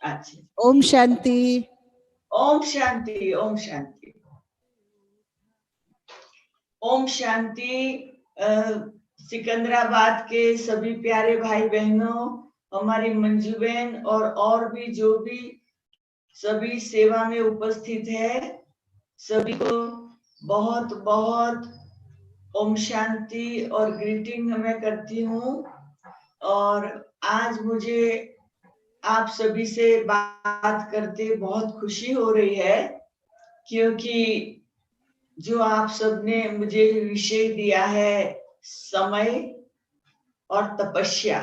अच्छा, ओम शांति। ओम शांति, ओम शांति, ओम शांति। सिकंदराबाद के सभी प्यारे भाई बहनों, हमारी मंजू बहन और भी जो भी सभी सेवा में उपस्थित है, सभी को बहुत बहुत ओम शांति और ग्रीटिंग मैं करती हूँ। और आज मुझे आप सभी से बात करते बहुत खुशी हो रही है, क्योंकि जो आप सबने मुझे विषय दिया है समय और तपस्या,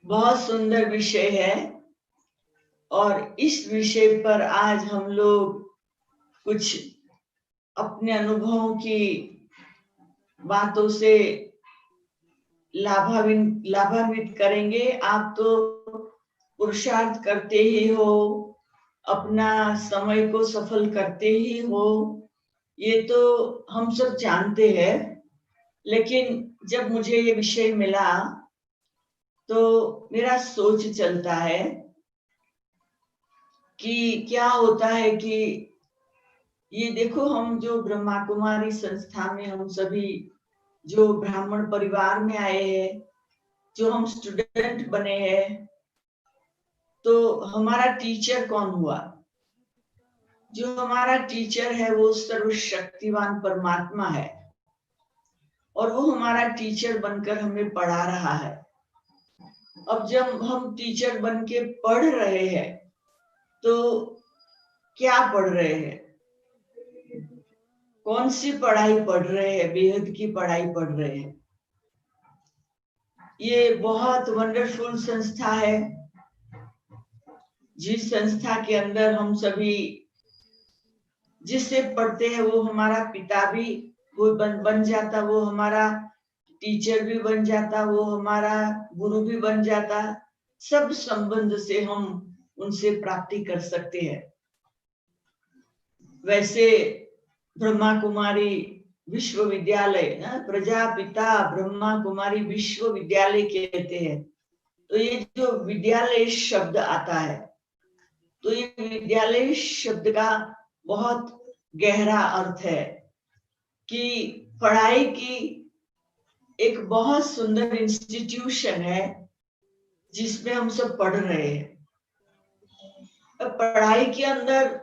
बहुत सुंदर विषय है। और इस विषय पर आज हम लोग कुछ अपने अनुभवों की बातों से लाभान्वित करेंगे। आप तो पुरुषार्थ करते ही हो, अपना समय को सफल करते ही हो, ये तो हम सब जानते हैं। लेकिन जब मुझे ये विषय मिला तो मेरा सोच चलता है कि क्या होता है कि ये देखो, हम जो ब्रह्मा कुमारी संस्था में हम सभी जो ब्राह्मण परिवार में आए हैं, जो हम स्टूडेंट बने हैं, तो हमारा टीचर कौन हुआ? जो हमारा टीचर है वो सर्वशक्तिवान परमात्मा है, और वो हमारा टीचर बनकर हमें पढ़ा रहा है। अब जब हम टीचर बन के पढ़ रहे हैं तो क्या पढ़ रहे हैं? कौन सी पढ़ाई पढ़ रहे हैं? बेहद की पढ़ाई पढ़ रहे हैं। ये बहुत वंडरफुल संस्था है, जिस संस्था के अंदर हम सभी जिससे पढ़ते हैं वो हमारा पिता भी वो बन जाता, वो हमारा टीचर भी बन जाता, वो हमारा गुरु भी बन जाता। सब संबंध से हम उनसे प्राप्ति कर सकते हैं। वैसे ब्रह्मा कुमारी विश्वविद्यालय, प्रजापिता ब्रह्मा कुमारी विश्वविद्यालय कहते हैं। तो ये जो विद्यालय शब्द आता है, तो ये विद्यालय शब्द का बहुत गहरा अर्थ है कि पढ़ाई की एक बहुत सुंदर इंस्टीट्यूशन है जिसमें हम सब पढ़ रहे हैं। पढ़ाई के अंदर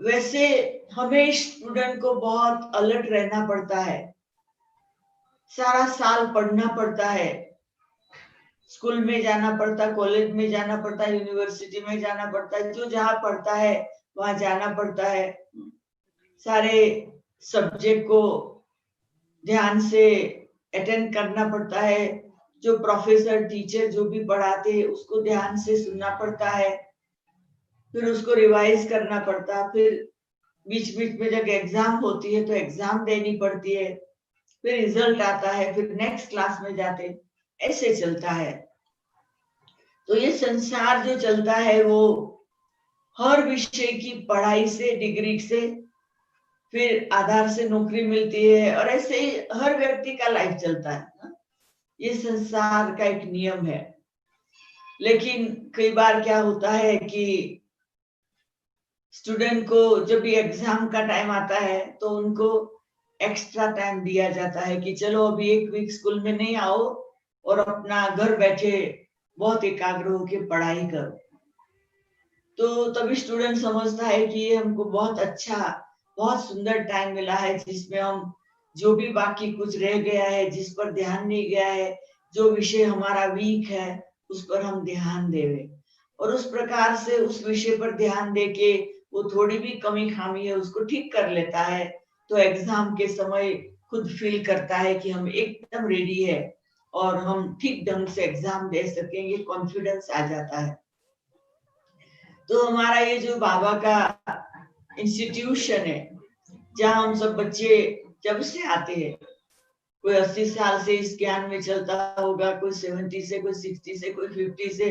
वैसे हमें स्टूडेंट को बहुत अलर्ट रहना पड़ता है, सारा साल पढ़ना पड़ता है, स्कूल में जाना पड़ता, कॉलेज में जाना पड़ता, यूनिवर्सिटी में जाना पड़ता है, जो जहाँ पढ़ता है वहां जाना पड़ता है, सारे सब्जेक्ट को ध्यान से अटेंड करना पड़ता है, जो प्रोफेसर टीचर जो भी पढ़ाते हैं उसको ध्यान से सुनना पड़ता है, फिर उसको रिवाइज करना पड़ता, फिर बीच बीच में जब एग्जाम होती है तो एग्जाम देनी पड़ती है, फिर रिजल्ट आता है, फिर नेक्स्ट क्लास में जाते, ऐसे चलता है। तो ये संसार जो चलता है वो हर विषय की पढ़ाई से, डिग्री से, फिर आधार से नौकरी मिलती है, और ऐसे ही हर व्यक्ति का लाइफ चलता है। ये संसार का एक नियम है। लेकिन कई बार क्या होता है कि स्टूडेंट को जब भी एग्जाम का टाइम आता है तो उनको एक्स्ट्रा टाइम दिया जाता है कि चलो अभी एक वीक स्कूल में नहीं आओ और अपना घर बैठे बहुत एकाग्र होकर पढ़ाई करो। तो तभी स्टूडेंट समझता है कि ये हमको बहुत अच्छा, बहुत सुंदर टाइम मिला है, जिसमें हम जो भी बाकी कुछ रह गया है, जिस पर ध्यान नहीं गया है, जो विषय हमारा वीक है उस पर हम ध्यान देवे, और उस प्रकार से उस विषय पर ध्यान देके वो थोड़ी भी कमी खामी है उसको ठीक कर लेता है। तो एग्जाम के समय खुद फील करता है कि हम एकदम रेडी है और हम ठीक ढंग से एग्जाम दे सकेंगे, कॉन्फिडेंस आ जाता है। तो हमारा ये जो बाबा का इंस्टीट्यूशन है, जहाँ हम सब बच्चे जब से आते हैं, कोई 80 साल से इस ज्ञान में चलता होगा, कोई 70 से, कोई 60 से, कोई 50 से,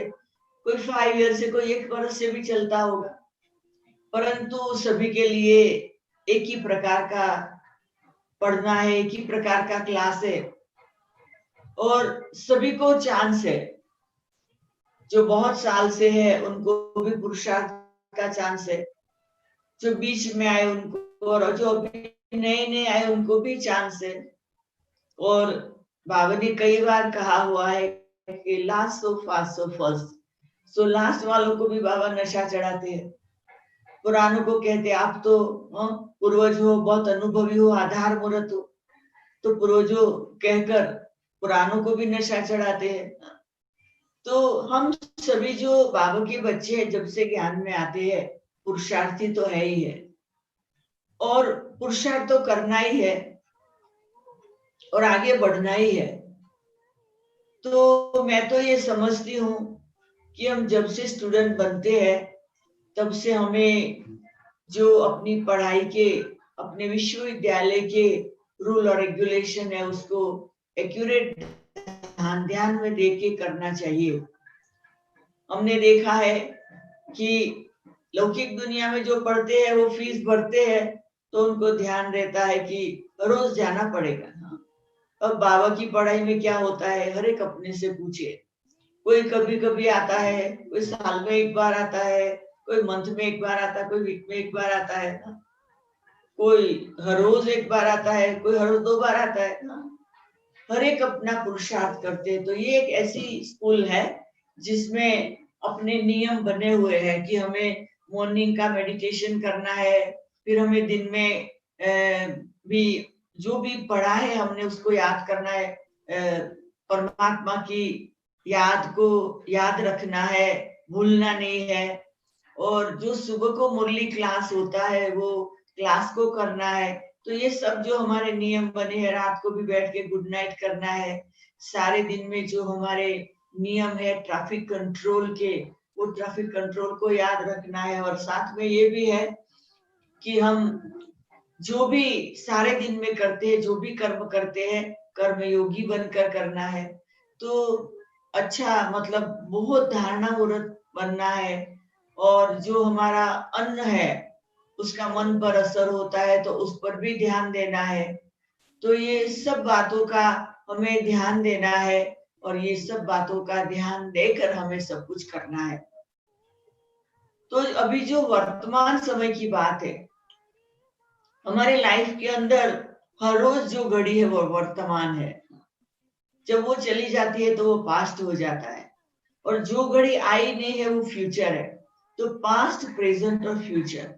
कोई 5 ईयर से, कोई 1 वर्ष से भी चलता होगा, परंतु सभी के लिए एक ही प्रकार का पढ़ना है, एक ही प्रकार का क्लास है, और सभी को चांस है जो बहुत साल से है उनको भी पुरुषार्थ का चांस है, जो बीच में आए उनको, और जो अभी नए नए आए उनको भी चांस है। और बाबा ने कई बार कहा हुआ है कि last so fast so first, so last वालों को भी बाबा नशा चढ़ाते हैं। पुरानों को कहते आप तो पूर्वज हो, बहुत अनुभवी हो, आधार मूर्त हो, तो पूर्वजों कहकर पुरानों को भी नशा चढ़ाते हैं। तो हम सभी जो बाबा के बच्चे हैं, जब से ज्ञान में आते हैं, पुरुषार्थी तो है ही है, और पुरुषार्थ तो करना ही है और आगे बढ़ना ही है। तो मैं तो ये समझती हूँ कि हम जब से स्टूडेंट बनते हैं, तब से हमें जो अपनी पढ़ाई के, अपने विश्वविद्यालय के रूल और रेगुलेशन है, उसको एक्यूरेट ध्यान में देख के करना चाहिए। हमने देखा है कि लौकिक दुनिया में जो पढ़ते हैं वो फीस भरते हैं, तो उनको ध्यान रहता है कि रोज जाना पड़ेगा। अब बाबा की पढ़ाई में क्या होता है, हर एक अपने से पूछे। कोई कभी कभी आता है, कोई साल में एक बार आता है, कोई मंथ में एक बार आता है, कोई वीक में एक बार आता है, कोई हर रोज एक बार आता है, कोई हर रोज 2 बार आता है। हर एक अपना पुरुषार्थ करते हैं। तो ये एक ऐसी स्कूल है जिसमें अपने नियम बने हुए हैं कि हमें मॉर्निंग का मेडिटेशन करना है, फिर हमें दिन में भी जो भी पढ़ा है हमने उसको याद करना है, परमात्मा की याद को याद रखना है, भूलना नहीं है। और जो सुबह को मुरली क्लास होता है वो क्लास को करना है। तो ये सब जो हमारे नियम बने हैं, रात को भी बैठ के गुड नाइट करना है। सारे दिन में जो हमारे नियम है ट्रैफिक कंट्रोल के, वो ट्रैफिक कंट्रोल को याद रखना है। और साथ में ये भी है कि हम जो भी सारे दिन में करते हैं, जो भी कर्म करते हैं, कर्म योगी बनकर करना है। तो अच्छा, मतलब बहुत धारणा मूर्त बनना है। और जो हमारा अन्न है उसका मन पर असर होता है, तो उस पर भी ध्यान देना है। तो ये सब बातों का हमें ध्यान देना है, और ये सब बातों का ध्यान देकर हमें सब कुछ करना है। तो अभी जो वर्तमान समय की बात है, हमारे लाइफ के अंदर हर रोज जो घड़ी है वो वर्तमान है। जब वो चली जाती है तो वो पास्ट हो जाता है, और जो घड़ी आई नहीं है वो फ्यूचर है। तो पास्ट, प्रेजेंट और फ्यूचर।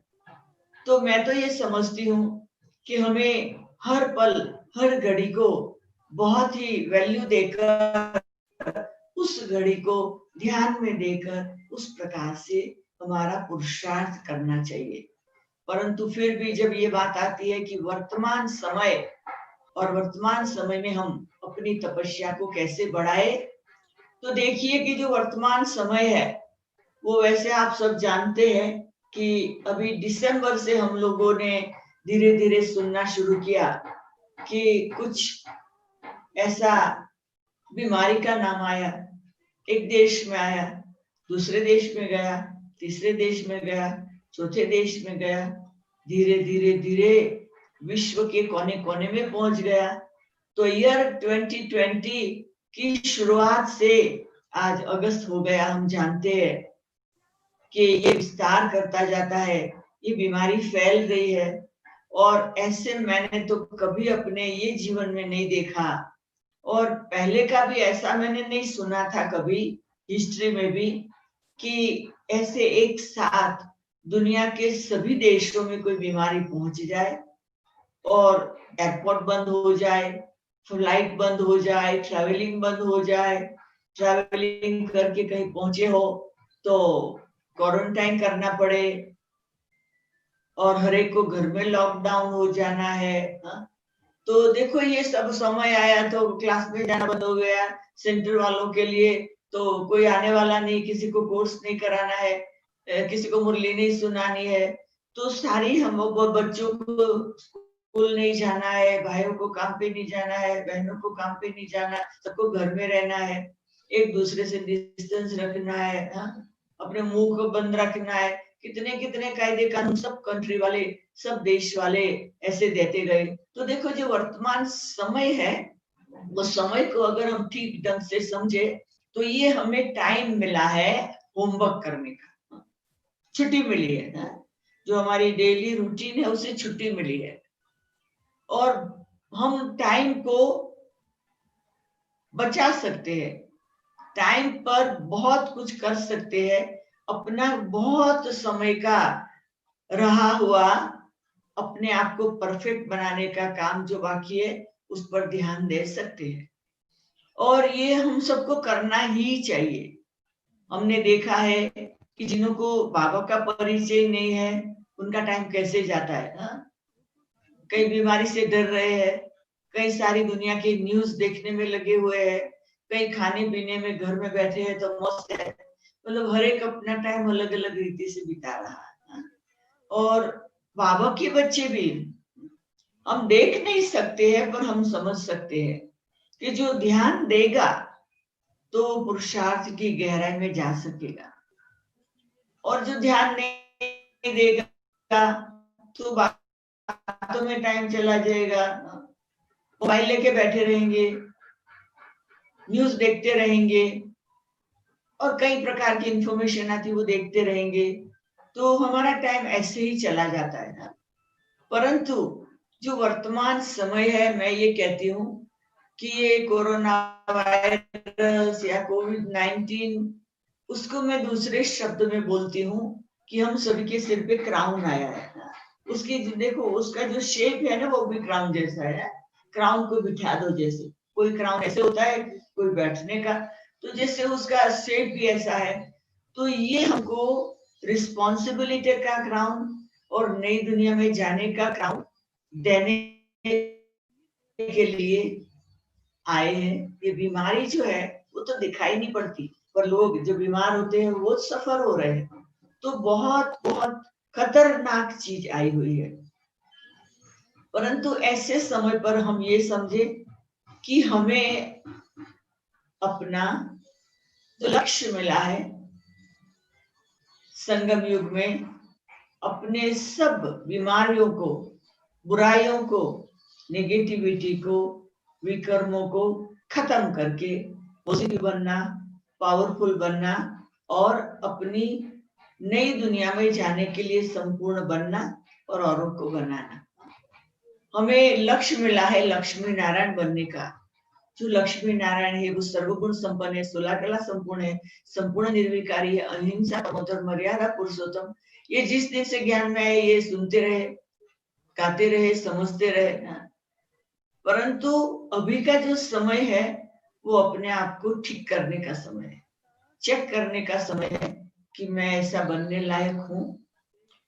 तो मैं तो ये समझती हूँ कि हमें हर पल, हर घड़ी को बहुत ही वैल्यू देकर, उस घड़ी को ध्यान में देकर उस प्रकार से हमारा पुरुषार्थ करना चाहिए। परंतु फिर भी जब ये बात आती है कि वर्तमान समय, और वर्तमान समय में हम अपनी तपस्या को कैसे बढ़ाए, तो देखिए कि जो वर्तमान समय है वो, वैसे आप सब जानते हैं कि अभी दिसंबर से हम लोगों ने धीरे धीरे सुनना शुरू किया कि कुछ ऐसा बीमारी का नाम आया। एक देश में आया, दूसरे देश में गया, तीसरे देश में गया, चौथे देश में गया, धीरे धीरे धीरे विश्व के कोने कोने में पहुंच गया। तो ईयर 2020 की शुरुआत से आज अगस्त हो गया, हम जानते हैं कि ये विस्तार करता जाता है, ये बीमारी फैल रही है। और ऐसे मैंने तो कभी अपने ये जीवन में नहीं देखा, और पहले का भी ऐसा मैंने नहीं सुना था कभी हिस्ट्री में भी, कि ऐसे एक साथ दुनिया के सभी देशों में कोई बीमारी पहुंच जाए और एयरपोर्ट बंद हो जाए, फ्लाइट बंद हो जाए, ट्रैवलिंग बंद हो जाए। ट्रैवलिंग करके कहीं पहुंचे हो तो क्वारंटाइन करना पड़े, और हर एक को घर में लॉकडाउन हो जाना है। तो देखो ये सब समय आया तो क्लास में जाना बंद हो गया सेंटर वालों के लिए। तो कोई आने वाला नहीं, किसी को कोर्स नहीं कराना है, किसी को मुरली नहीं सुनानी है। तो सारी हम बच्चों को स्कूल नहीं जाना है, भाइयों को काम पे नहीं जाना है, बहनों को काम पे नहीं जाना, सबको घर में रहना है, एक दूसरे से डिस्टेंस रखना है, अपने मुंह को बंद रखना है। कितने कितने कायदे कानून सब कंट्री वाले, सब देश वाले ऐसे देते गए। तो देखो जो वर्तमान समय है, वो समय को अगर हम ठीक ढंग से समझे तो ये हमें टाइम मिला है होमवर्क करने का, छुट्टी मिली है ना, जो हमारी डेली रूटीन है उसे छुट्टी मिली है, और हम टाइम को बचा सकते हैं, टाइम पर बहुत कुछ कर सकते हैं, अपना बहुत समय का रहा हुआ अपने आप को परफेक्ट बनाने का काम जो बाकी है उस पर ध्यान दे सकते हैं, और ये हम सबको करना ही चाहिए। हमने देखा है कि जिन्हों को बाबा का परिचय नहीं है उनका टाइम कैसे जाता है, हाँ? कई बीमारी से डर रहे हैं, कई सारी दुनिया की न्यूज देखने में लगे हुए हैं, कई खाने पीने में घर में बैठे हैं तो मस्त है, मतलब हर एक अपना टाइम अलग अलग रीति से बिता रहा है, हाँ? और बाबा के बच्चे भी हम देख नहीं सकते हैं पर हम समझ सकते हैं कि जो ध्यान देगा तो पुरुषार्थ की गहराई में जा सकेगा, और जो ध्यान नहीं देगा तो बातों में टाइम चला जाएगा, मोबाइल लेके बैठे रहेंगे, न्यूज देखते रहेंगे, और कई प्रकार की इंफॉर्मेशन आती है वो देखते रहेंगे, तो हमारा टाइम ऐसे ही चला जाता है ना। परंतु जो वर्तमान समय है, मैं ये कहती हूँ कि ये कोरोना वायरस या कोविड-19, उसको मैं दूसरे शब्द में बोलती हूँ कि हम सभी के सिर पे क्राउन आया है। उसकी देखो, उसका जो शेप है ना वो भी क्राउन जैसा है, क्राउन को बिठा दो जैसे, कोई क्राउन ऐसे होता है, कोई बैठने का, तो जैसे उसका शेप भी ऐसा है। तो ये हमको रिस्पॉन्सिबिलिटी का क्राउन और नई दुनिया में जाने का क्राउन देने के लिए आए हैं। ये बीमारी जो है वो तो दिखाई नहीं पड़ती, पर लोग जो बीमार होते हैं वो सफर हो रहे हैं, तो बहुत बहुत खतरनाक चीज आई हुई है। परंतु ऐसे समय पर हम ये समझे कि हमें अपना जो लक्ष्य मिला है संगम युग में, अपने सब बीमारियों को, बुराइयों को, नेगेटिविटी को, विकर्मों को खत्म करके पॉजिटिव बनना, पावरफुल बनना, और अपनी नई दुनिया में जाने के लिए संपूर्ण बनना और औरों को बनाना। हमें लक्ष्य मिला है लक्ष्मी नारायण बनने का। जो लक्ष्मी नारायण है वो सर्वगुण संपन्न है, 16 कला संपूर्ण है, संपूर्ण निर्विकारी है, अहिंसा, परमोधर्म, मर्यादा, पुरुषोत्तम। ये जिस दिन से ज्ञान में आए ये सुनते रहे, गाते रहे, समझते रहे, परंतु अभी का जो समय है वो अपने आप को ठीक करने का समय है, चेक करने का समय है कि मैं ऐसा बनने लायक हूं,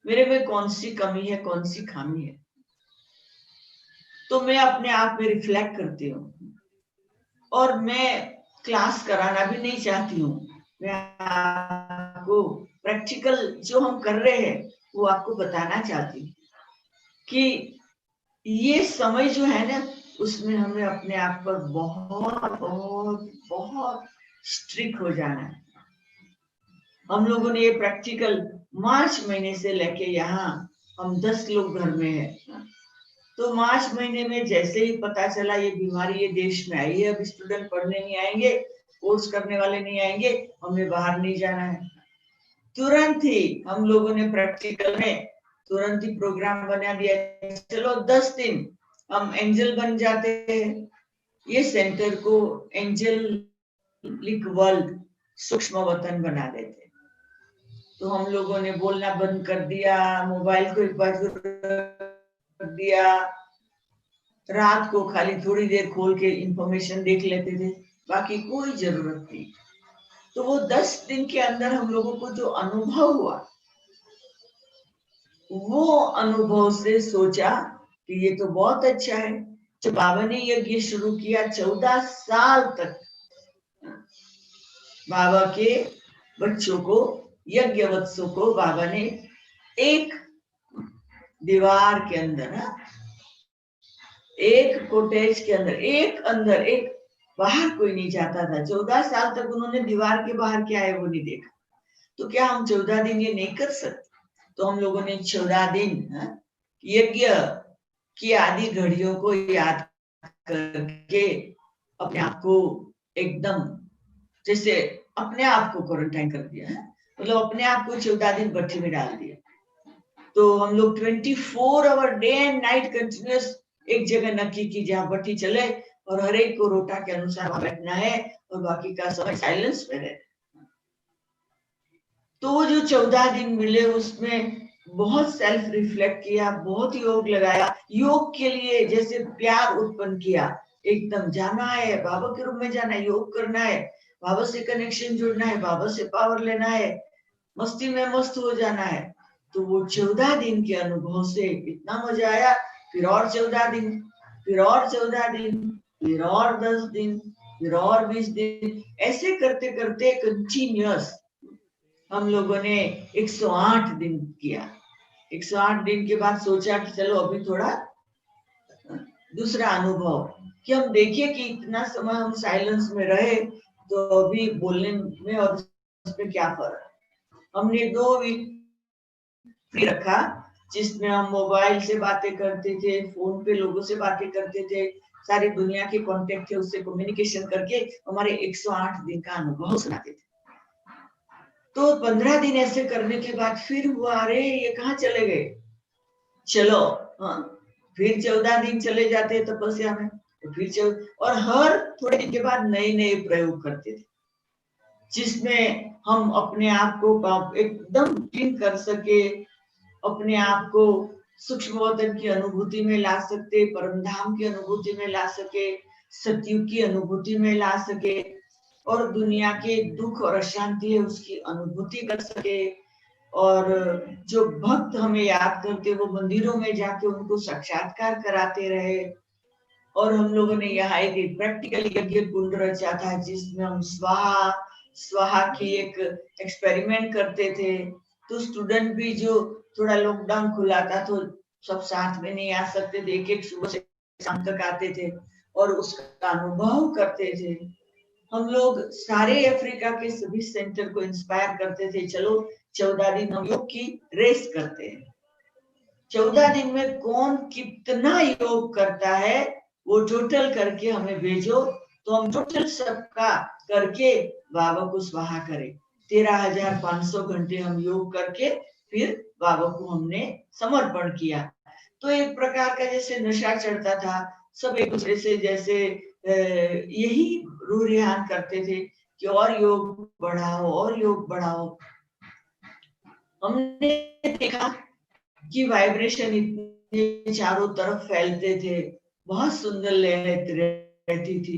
मेरे में कौन सी कमी है, कौन सी खामी है। तो मैं अपने आप में रिफ्लेक्ट करती हूँ, और मैं क्लास कराना भी नहीं चाहती हूँ, मैं आपको प्रैक्टिकल जो हम कर रहे हैं वो आपको बताना चाहती हूँ कि ये समय जो है ना उसमें हमें अपने आप पर बहुत बहुत बहुत स्ट्रिक्ट हो जाना है। हम लोगों ने ये प्रैक्टिकल मार्च महीने से लेके यहाँ हम 10 लोग घर में हैं, तो मार्च महीने में जैसे ही पता चला ये बीमारी ये देश में आई है, अब स्टूडेंट पढ़ने नहीं आएंगे, कोर्स करने वाले नहीं आएंगे, हमें बाहर नहीं जाना है, तुरंत ही हम लोगों ने प्रैक्टिकल में तुरंत ही प्रोग्राम बना दिया, चलो 10 दिन हम एंजल बन जाते हैं, ये सेंटर को एंजलिक वर्ल्ड, सूक्ष्म वतन बना देते। तो हम लोगों ने बोलना बंद कर दिया, मोबाइल को एक बाजू रख दिया, रात को खाली थोड़ी देर खोल के इंफॉर्मेशन देख लेते थे, बाकी कोई जरूरत नहीं। तो वो 10 दिन के अंदर हम लोगों को जो अनुभव हुआ, वो अनुभव से सोचा कि ये तो बहुत अच्छा है। जब बाबा ने यज्ञ शुरू किया 14 साल तक बाबा के बच्चों को, यज्ञ वत्सों को बाबा ने एक दीवार के अंदर, एक कोटेज के अंदर एक बाहर कोई नहीं जाता था। 14 साल तक उन्होंने दीवार के बाहर क्या है वो नहीं देखा। तो क्या हम 14 दिन ये नहीं कर सकते? तो हम लोगों ने 14 दिन यज्ञ की आदि घड़ियों को याद करके अपने आप को एकदम जैसे अपने आप को क्वारंटाइन कर दिया है, मतलब अपने आप को 14 दिन भट्टी में डाल दिया। तो हम लोग 24 hour day and night continuous एक जगह नक्की की जहाँ भट्टी चले और हर एक को रोटा के अनुसार वहां बैठना है और बाकी का समय साइलेंस में रहना। तो वो जो 14 दिन मिले उसमें बहुत सेल्फ रिफ्लेक्ट किया, बहुत योग लगाया, योग के लिए जैसे प्यार उत्पन्न किया, एकदम जाना है बाबा के रूम में, जाना है, योग करना है, बाबा से कनेक्शन जुड़ना है, बाबा से पावर लेना है, मस्ती में मस्त हो जाना है। तो वो 14 दिन के अनुभव से इतना मजा आया। फिर और 14 दिन, फिर और 14 दिन, फिर और 10 दिन, फिर और 20 दिन, ऐसे करते करते कंटिन्यूअस हम लोगों ने 108 दिन किया। 108 दिन के बाद सोचा कि चलो अभी थोड़ा दूसरा अनुभव, कि हम देखिए कि इतना समय हम साइलेंस में रहे तो अभी बोलने में और उसमें क्या फर्क। हमने 2 वीक फ्री रखा जिसमें हम मोबाइल से बातें करते थे, फोन पे लोगों से बातें करते थे, सारी दुनिया के कांटेक्ट थे उससे कम्युनिकेशन करके हमारे 108 दिन का अनुभव सुनाते थे। तो 15 दिन ऐसे करने के बाद फिर हुआ, अरे ये कहाँ चले गए, चलो हाँ फिर 14 दिन चले जाते तपस्या में, तो फिर और हर थोड़े दिन के बाद नए नए प्रयोग करते थे जिसमें हम अपने आप को एकदम क्लीन कर सके, अपने आप को सूक्ष्म वतन की अनुभूति में ला सकते, परमधाम की अनुभूति में ला सके, सतयुग की अनुभूति में ला सके और दुनिया के दुख और अशांति है उसकी अनुभूति कर सके। और जो भक्त हमें याद करते वो मंदिरों में जाके उनको साक्षात्कार कराते रहे। और हम लोगों ने यहाँ एक प्रैक्टिकल यज्ञ कुंड रचा था जिसमें हम स्वाहा स्वाहा की एक एक्सपेरिमेंट करते थे। तो स्टूडेंट भी जो थोड़ा लॉकडाउन खुला था तो सब साथ में नहीं आ सकते थे, एक एक सुबह से शाम तक आते थे और उसका अनुभव करते थे। हम लोग सारे अफ्रीका के सभी सेंटर को इंस्पायर करते थे, चलो 14 दिन हम योग की रेस करते हैं। 14 दिन में कौन कितना योग करता है वो टोटल करके हमें भेजो, तो हम टोटल सबका करके बाबा को स्वाहा करें। 13,500 घंटे हम योग करके फिर बाबा को हमने समर्पण किया। तो एक प्रकार का जैसे नशा चढ़ता था, सब एक दूसरे से जैसे यही रूरियान करते थे कि और योग बढ़ाओ और योग बढ़ाओ। हमने देखा कि वाइब्रेशन इतने चारों तरफ फैलते थे, बहुत सुंदर लहरें रहती थी।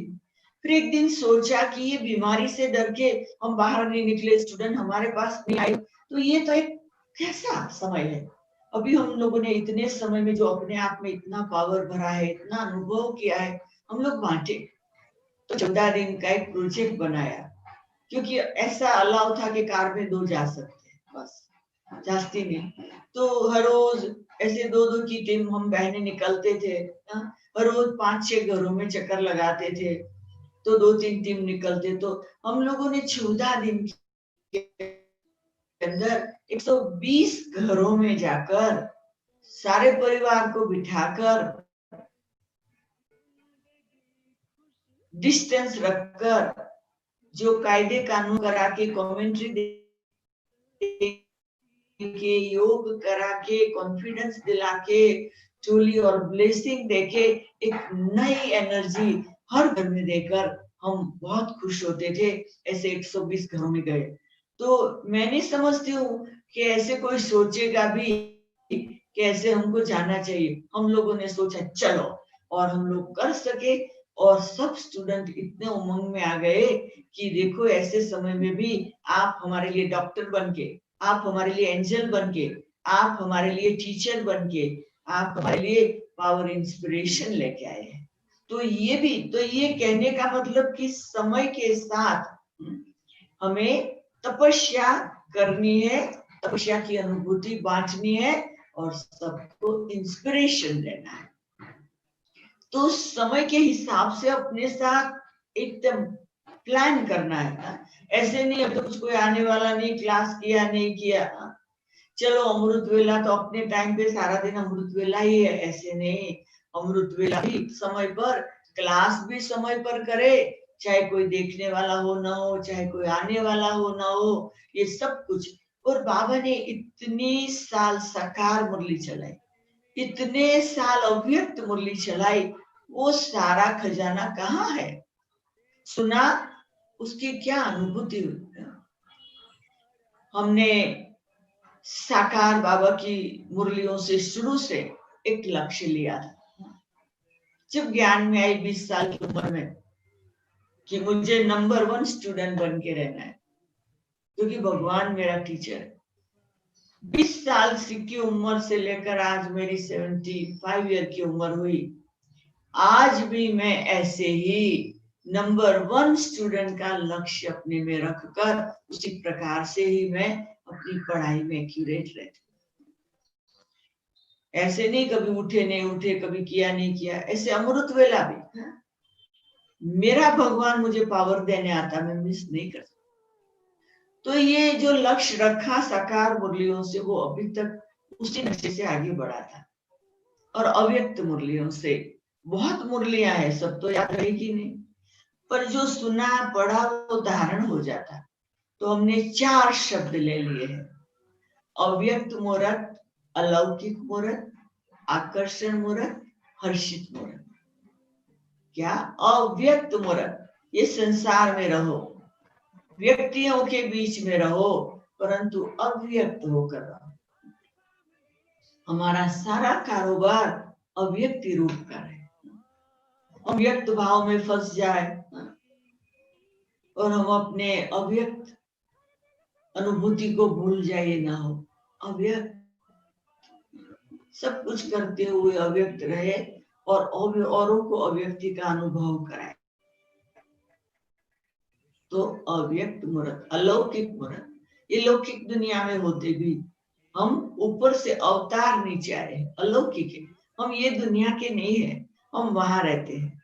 फिर एक दिन सोचा कि ये बीमारी से डर के हम बाहर नहीं निकले, स्टूडेंट हमारे पास नहीं आए, तो ये तो एक कैसा समय है। अभी हम लोगों ने इतने समय में जो अपने आप में इतना पावर भरा है, इतना अनुभव किया है, हम लोग बांटे। तो 14 दिन का एक प्रोजेक्ट बनाया, क्योंकि ऐसा अलाउ था कि कार में 2 जा सकते हैं बस, जास्ती नहीं। तो हर रोज ऐसे 2-2 की टीम हम बहनें निकलते थे, हर रोज 5-6 घरों में चक्कर लगाते थे, तो 2-3 टीम निकलते। तो हम लोगों ने 14 दिन के अंदर 120 घरों में जाकर सारे परिवार को बिठाकर डिस्टेंस रखकर जो कायदे कानून करा के कमेंट्री के योग करा के कॉन्फिडेंस दिला के चोली और ब्लेसिंग देके एक नई एनर्जी हर घर में देकर हम बहुत खुश होते थे। ऐसे 120 घरों में गए। तो मैं नहीं समझती हूँ कि ऐसे कोई सोचेगा भी कि ऐसे हमको जाना चाहिए। हम लोगों ने सोचा चलो, और हम लोग कर सके और सब स्टूडेंट इतने उमंग में आ गए कि देखो ऐसे समय में भी आप हमारे लिए डॉक्टर बन के, आप हमारे लिए एंजल बन के, आप हमारे लिए टीचर बन के, आप हमारे लिए पावर इंस्पिरेशन लेके आए हैं। तो ये भी, तो ये कहने का मतलब कि समय के साथ हमें तपस्या करनी है, तपस्या की अनुभूति बांटनी है और सबको इंस्पिरेशन देना है। तो समय के हिसाब से अपने साथ एकदम प्लान करना है ना। ऐसे नहीं अब तो कुछ कोई आने वाला नहीं, क्लास किया नहीं किया, चलो अमृत वेला तो अपने टाइम पे सारा दिन अमृत वेला ही है, ऐसे नहीं। अमृत वेला भी समय पर, क्लास भी समय पर करे, चाहे कोई देखने वाला हो ना हो, चाहे कोई आने वाला हो ना हो, ये सब कुछ। और बाबा ने इतनी साल साकार मुरली चलाई, इतने साल अव्यक्त मुरली चलाई, वो सारा खजाना कहाँ है? सुना, उसकी क्या अनुभूति हुई। हमने साकार बाबा की मुरलियों से शुरू से एक लक्ष्य लिया था। जब ज्ञान में आई 20 साल की उम्र में कि मुझे नंबर 1 स्टूडेंट बन के रहना है, क्योंकि भगवान मेरा टीचर है। 20 साल की उम्र से लेकर आज मेरी 75 ईयर की उम्र हुई, आज भी मैं ऐसे ही नंबर 1 स्टूडेंट का लक्ष्य अपने में रखकर उसी प्रकार से ही मैं अपनी पढ़ाई में एक्यूरेट रहती। ऐसे नहीं कभी उठे नहीं उठे, कभी किया नहीं किया, ऐसे अमृत वेला भी मेरा भगवान मुझे पावर देने आता, मैं मिस नहीं कर सकती। तो ये जो लक्ष्य रखा साकार मुरलियों से, वो अभी तक उसी नशे से आगे बढ़ा था। और अव्यक्त मुरलियों से बहुत मुरलियां हैं, सब तो याद रहेगी नहीं, पर जो सुना पढ़ा वो धारण हो जाता। तो हमने 4 शब्द ले लिए हैं, अव्यक्त मूर्त, अलौकिक मूर्त, आकर्षण मूर्त, हर्षित मूर्त। क्या? अव्यक्त मूर्त, ये संसार में रहो, व्यक्तियों के बीच में रहो, परंतु अव्यक्त होकर रहो। हमारा सारा कारोबार अव्यक्त रूप का है। अव्यक्त भाव में फंस जाए और हम अपने अव्यक्त अनुभूति को भूल जाए ना हो। अव्यक्त सब कुछ करते हुए अव्यक्त रहे और औरों को अव्यक्ति का अनुभव कराए। तो अव्यक्त मूर्त, अलौकिक मूर्त, ये लौकिक दुनिया में होते भी हम ऊपर से अवतार नीचे आए, अलौकिक है। हम ये दुनिया के नहीं है, हम वहां रहते हैं,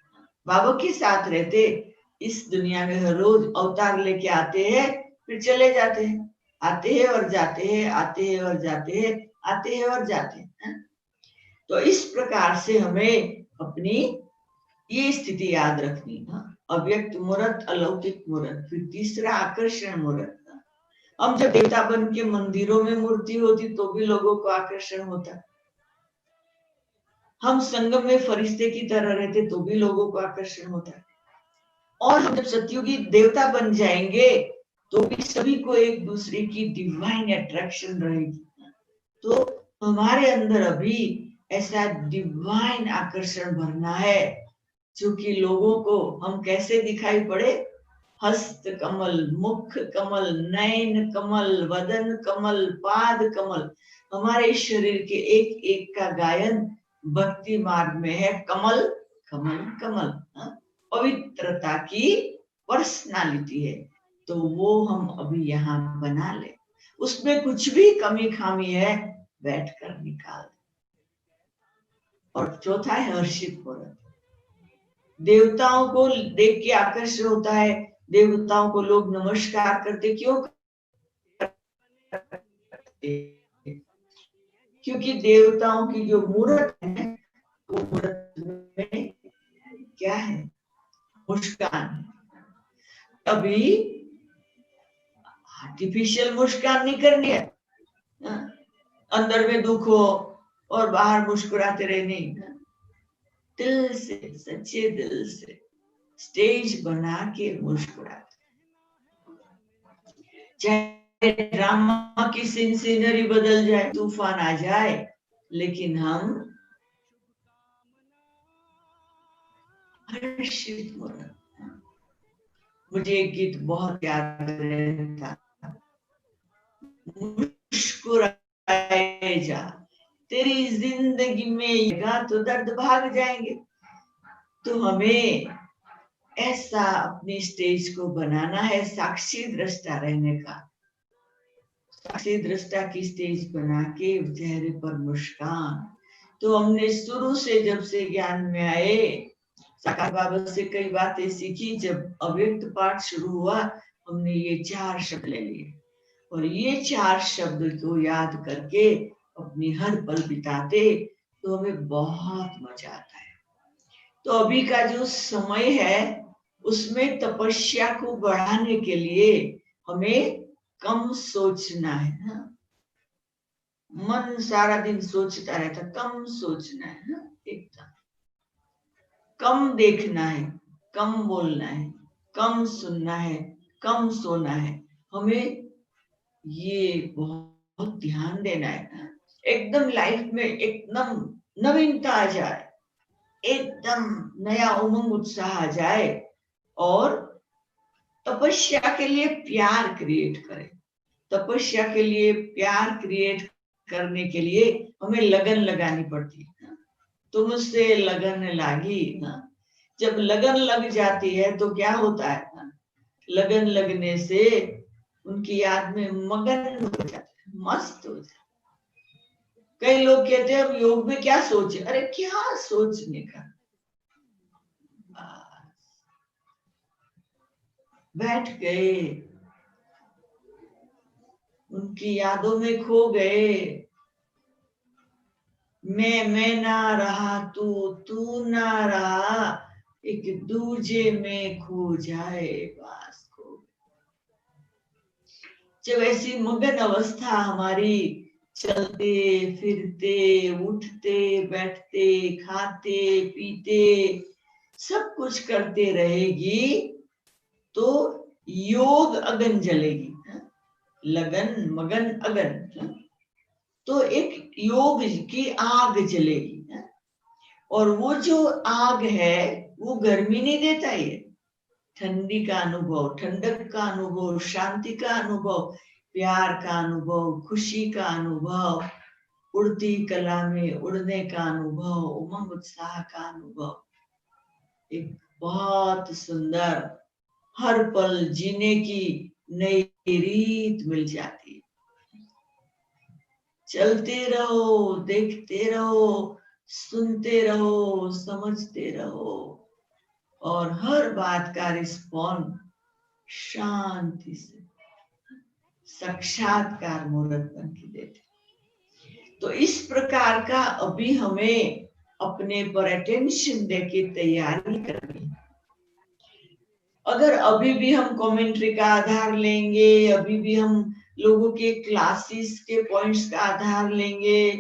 बाबा के साथ रहते। इस दुनिया में हर रोज अवतार लेके आते हैं, फिर चले जाते हैं, आते हैं और जाते हैं, आते हैं और जाते हैं, आते हैं और जाते हैं। तो इस प्रकार से हमें अपनी ये स्थिति याद रखनी है। अव्यक्त मूर्त, अलौकिक मूर्त, फिर तीसरा आकर्षण मूर्त। हम जब देवता बन के मंदिरों में मूर्ति होती तो भी लोगों को आकर्षण होता। हम संगम में फरिश्ते की तरह रहते तो भी लोगों को आकर्षण होता। और हम जब सतयुगी देवता बन जाएंगे तो भी सभी को एक दूसरे की डिवाइन अट्रैक्शन रहेगी। तो हमारे अंदर अभी ऐसा डिवाइन आकर्षण भरना है, जो कि लोगों को हम कैसे दिखाई पड़े। हस्त कमल, मुख कमल, नयन कमल, वदन कमल, पाद कमल। हमारे शरीर के एक एक का गायन भक्ति मार्ग में है, कमल कमल कमल। पवित्रता की पर्सनालिटी है, तो वो हम अभी यहाँ बना ले। उसमें कुछ भी कमी खामी है, बैठकर निकाल दे। और चौथा है हर्षित मूर्त। देवताओं को देख के आकर्षण होता है, देवताओं को लोग नमस्कार करते क्यों करते? क्योंकि देवताओं की जो मूर्त है, वो मूर्त में क्या है? मुस्कान। अभी आर्टिफिशियल मुस्कान नहीं करनी है, अंदर में दुख हो और बाहर मुस्कुराते रहे, नहीं। दिल से, सच्चे दिल से स्टेज बना के मुस्कुराते। चाहे ड्रामा की सीनरी बदल जाए, तूफान आ जाए, लेकिन हम हर्षित मूर्त। मुझे एक गीत बहुत याद रहता, मुस्कुराए जा, तेरी जिंदगी में तो दर्द भाग जाएंगे। तो हमें ऐसा अपनी स्टेज को बनाना है, साक्षी दृष्टा रहने का। साक्षी दृष्टा की स्टेज बना के चेहरे पर मुस्कान। तो हमने शुरू से, जब से ज्ञान में आए, साकार बाबा से कई बातें सीखी। जब अव्यक्त पाठ शुरू हुआ, हमने ये 4 शब्द ले लिए और ये 4 शब्द को याद करके अपनी हर पल बिताते तो हमें बहुत मजा आता है। तो अभी का जो समय है उसमें तपस्या को बढ़ाने के लिए हमें कम सोचना है ना। मन सारा दिन सोचता रहता, कम सोचना है ना, एकदम कम देखना है, कम बोलना है, कम सुनना है, कम सोना है। हमें ये बहुत ध्यान देना है ना। एकदम लाइफ में एकदम नवीनता आ जाए, एकदम नया उमंग उत्साह आ जाए, और तपस्या के लिए प्यार क्रिएट करें। तपस्या के लिए प्यार क्रिएट करने के लिए हमें लगन लगानी पड़ती है। तुमसे लगन लागी ना, जब लगन लग जाती है तो क्या होता है ना, लगन लगने से उनकी याद में मगन हो जाते हैं, मस्त हो जाते। कई लोग कहते हैं अब योग में क्या सोचे, अरे क्या सोचने का, बैठ गए, उनकी यादों में खो गए। मैं ना रहा, तू ना रहा, एक दूजे में खो जाए बास को। जब ऐसी मगन अवस्था हमारी चलते फिरते उठते बैठते खाते पीते सब कुछ करते रहेगी तो योग अगन जलेगी। लगन मगन अगन, तो एक योग की आग जलेगी। और वो जो आग है वो गर्मी नहीं देता, ये ठंडी का अनुभव, ठंडक का अनुभव, शांति का अनुभव, प्यार का अनुभव, खुशी का अनुभव, उड़ती कला में उड़ने का अनुभव, उमंग उत्साह का अनुभव, एक बहुत सुंदर हर पल जीने की नई रीत मिल जाती है। चलते रहो, देखते रहो, सुनते रहो, समझते रहो, और हर बात का रिस्पॉन्ड शांति से साक्षात्कार मूर्त बन के देते। तो इस प्रकार का अभी हमें अपने पर अटेंशन देके तैयारी करनी है। अगर अभी भी हम कमेंट्री का आधार लेंगे, अभी भी हम लोगों के क्लासेस के पॉइंट्स का आधार लेंगे,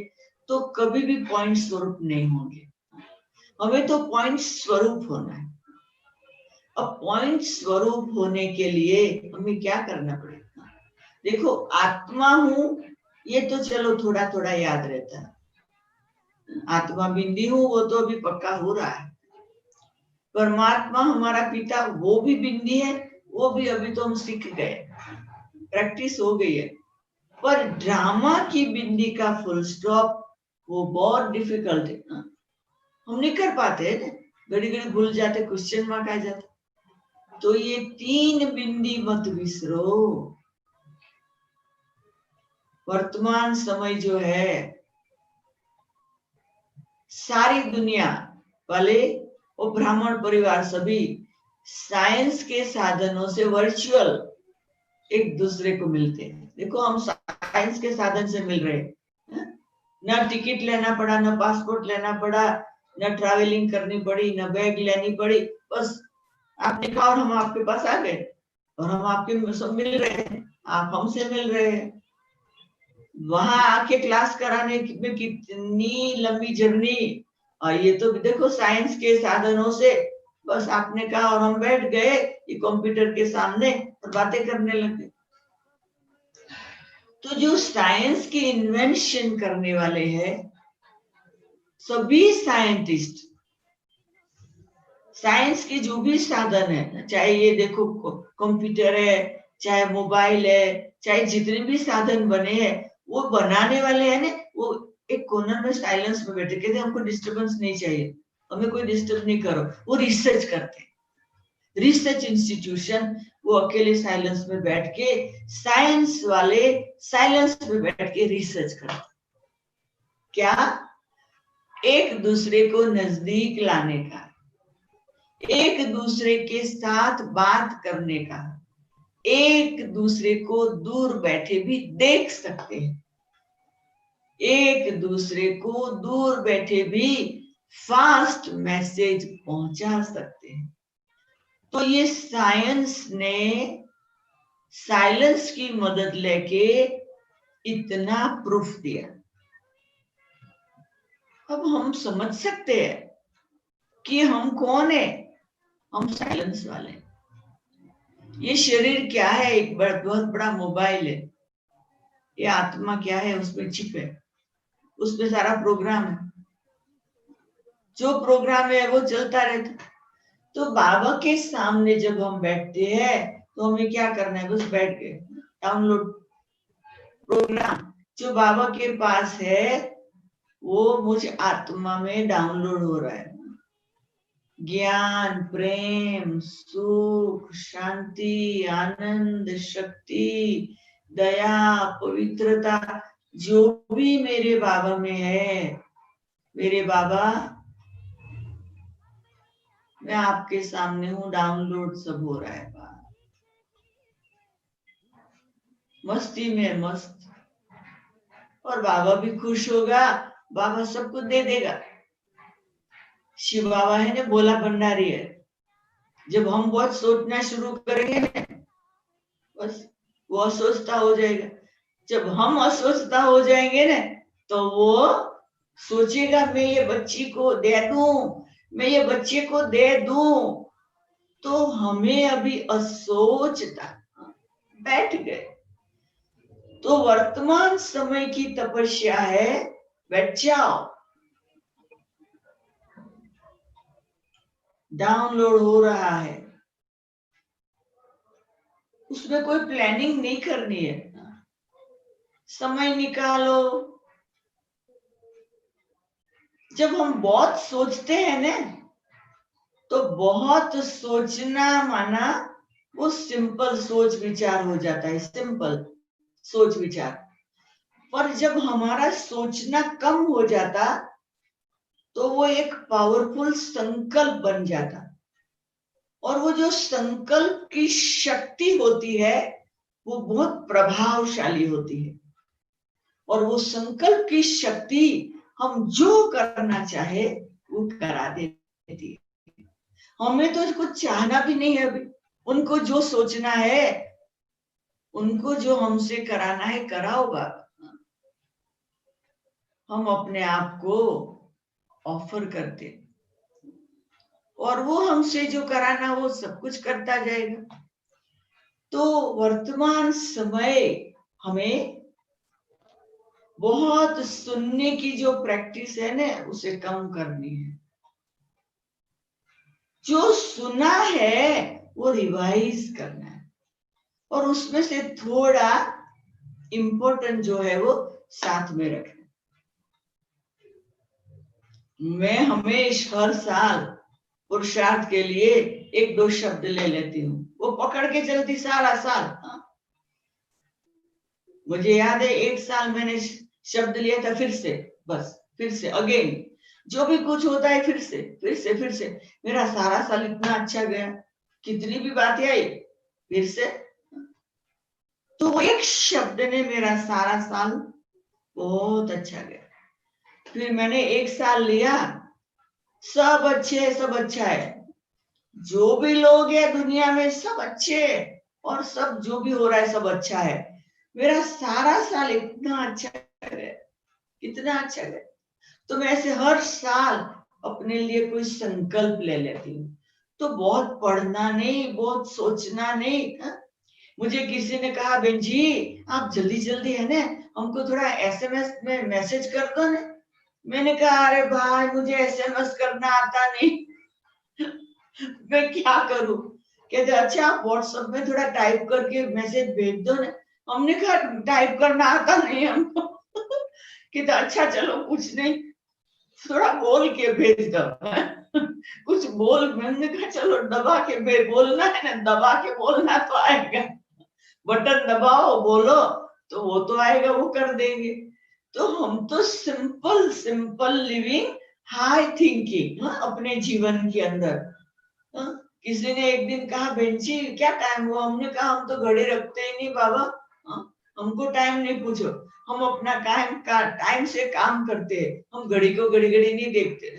तो कभी भी पॉइंट स्वरूप नहीं होंगे। हमें तो पॉइंट स्वरूप होना है। अब पॉइंट स्वरूप होने के लिए हमें क्या करना पड़ेगा? देखो, आत्मा हूं ये तो चलो थोड़ा थोड़ा याद रहता है, आत्मा बिंदी हूं वो तो अभी पक्का हो रहा है। परमात्मा हमारा पिता वो भी बिंदी है, वो भी अभी तो हम सीख गए, प्रैक्टिस हो गई है। पर ड्रामा की बिंदी का फुल स्टॉप वो बहुत डिफिकल्ट है ना, हम नहीं कर पाते हैं, घड़ी घड़ी भूल जाते, क्वेश्चन मार्क आ जाता। तो ये 3 बिंदी मत विसरो। वर्तमान समय जो है, सारी दुनिया वाले और ब्राह्मण परिवार सभी साइंस के साधनों से वर्चुअल एक दूसरे को मिलते हैं। देखो, हम साइंस के साधन से मिल रहे हैं, न टिकट लेना पड़ा, न पासपोर्ट लेना पड़ा, न ट्रैवलिंग करनी पड़ी, न बैग लेनी पड़ी, बस आपने कहा और हम आपके पास आ गए, और हम आपके सब मिल रहे हैं, आप हमसे मिल रहे हैं। वहां आके क्लास कराने में कितनी लंबी जर्नी, और ये तो देखो साइंस के साधनों से बस आपने कहा और हम बैठ गए ये कंप्यूटर के सामने और बातें करने लगे। तो जो साइंस की इन्वेंशन करने वाले हैं सभी साइंटिस्ट, साइंस के जो भी साधन है, चाहे ये देखो कंप्यूटर है, चाहे मोबाइल है, चाहे जितने भी साधन बने हैं, वो बनाने वाले हैं ना, वो एक कोने में साइलेंस में बैठे, कहते हमको डिस्टरबेंस नहीं चाहिए, हमें कोई डिस्टर्ब नहीं करो। वो रिसर्च करते हैं, रिसर्च इंस्टीट्यूशन, वो अकेले साइलेंस में बैठ के, साइंस वाले साइलेंस में बैठ के रिसर्च करते। क्या? एक दूसरे को नजदीक लाने का, एक दूसरे के साथ बात करने का, एक दूसरे को दूर बैठे भी देख सकते हैं, एक दूसरे को दूर बैठे भी फास्ट मैसेज पहुंचा सकते हैं। तो ये साइंस ने साइलेंस की मदद लेके इतना प्रूफ दिया। अब हम समझ सकते हैं कि हम कौन है। हम साइलेंस वाले। ये शरीर क्या है? एक बहुत बड़ा मोबाइल है। ये आत्मा क्या है? उसमें चिप है, उसमें सारा प्रोग्राम है। जो प्रोग्राम है वो चलता रहता। तो बाबा के सामने जब हम बैठते हैं तो हमें क्या करना है? बस बैठ के डाउनलोड प्रोग्राम जो बाबा के पास है वो मुझ आत्मा में डाउनलोड हो रहा है। ज्ञान, प्रेम, सुख, शांति, आनंद, शक्ति, दया, पवित्रता जो भी मेरे बाबा में है, मेरे बाबा मैं आपके सामने हूं, डाउनलोड सब हो रहा है। मस्ती में मस्त। और बाबा भी खुश होगा, बाबा सब कुछ दे देगा। शिव बाबा है ना, बोला भंडारी है। जब हम बहुत सोचना शुरू करेंगे ना, बस वो असोचता हो जाएगा। जब हम असोचता हो जाएंगे ना, तो वो सोचेगा मैं ये बच्ची को दे दूं, मैं ये बच्चे को दे दूं। तो हमें अभी असोचता बैठ गए। तो वर्तमान समय की तपस्या है, बैठ जाओ। डाउनलोड हो रहा है, उसमें कोई प्लानिंग नहीं करनी है। समय निकालो। जब हम बहुत सोचते हैं ना, तो बहुत सोचना माना वो सिंपल सोच विचार हो जाता है, सिंपल सोच विचार। पर जब हमारा सोचना कम हो जाता तो वो एक पावरफुल संकल्प बन जाता। और वो जो संकल्प की शक्ति होती है वो बहुत प्रभावशाली होती है। और वो संकल्प की शक्ति हम जो करना चाहे वो करा देती है। हमें तो इसको चाहना भी नहीं है अभी। उनको जो सोचना है, उनको जो हमसे कराना है कराओगा। हम अपने आप को ऑफर करते और वो हमसे जो कराना वो सब कुछ करता जाएगा। तो वर्तमान समय हमें बहुत सुनने की जो प्रैक्टिस है ना उसे कम करनी है। जो सुना है वो रिवाइज करना है और उसमें से थोड़ा इम्पोर्टेंट जो है वो साथ में रखना। मैं हमेशा हर साल पुरुषार्थ के लिए 1-2 शब्द ले लेती हूँ, वो पकड़ के चलती सारा साल। मुझे याद है 1 साल मैंने शब्द लिया था, फिर से अगेन जो भी कुछ होता है फिर से मेरा सारा साल इतना अच्छा गया। कितनी भी बातें आई फिर से। तो वो एक शब्द ने मेरा सारा साल बहुत अच्छा गया। फिर मैंने 1 साल लिया, सब अच्छे है, सब अच्छा है, जो भी लोग हैं दुनिया में सब अच्छे है और सब जो भी हो रहा है सब अच्छा है। मेरा सारा साल इतना अच्छा गया, इतना अच्छा गया। तो मैं ऐसे हर साल अपने लिए कोई संकल्प ले लेती हूँ। तो बहुत पढ़ना नहीं, बहुत सोचना नहीं। मुझे किसी ने कहा बहन जी आप जल्दी जल्दी है ना हमको थोड़ा एसएमएस में मैसेज कर दो ना। मैंने कहा अरे भाई मुझे एसएमएस करना आता नहीं। मैं क्या करूं? कहते अच्छा आप व्हाट्सएप में थोड़ा टाइप करके मैसेज भेज दो ना। हमने कहा टाइप करना आता नहीं हमको। कहते अच्छा चलो कुछ नहीं, थोड़ा बोल के भेज दो। कुछ बोल। मैंने कहा चलो दबा के बोलना है ना, दबा के बोलना तो आएगा। बटन दबाओ बोलो तो वो तो आएगा, वो कर देंगे। तो हम तो simple simple living, high thinking अपने जीवन के अंदर। किसी ने एक दिन कहा बहन जी क्या टाइम हुआ? हमने कहा हम तो घड़ी रखते ही नहीं बाबा, हमको टाइम नहीं पूछो, हम अपना टाइम से काम करते हैं, हम घड़ी को घड़ी घड़ी नहीं देखते।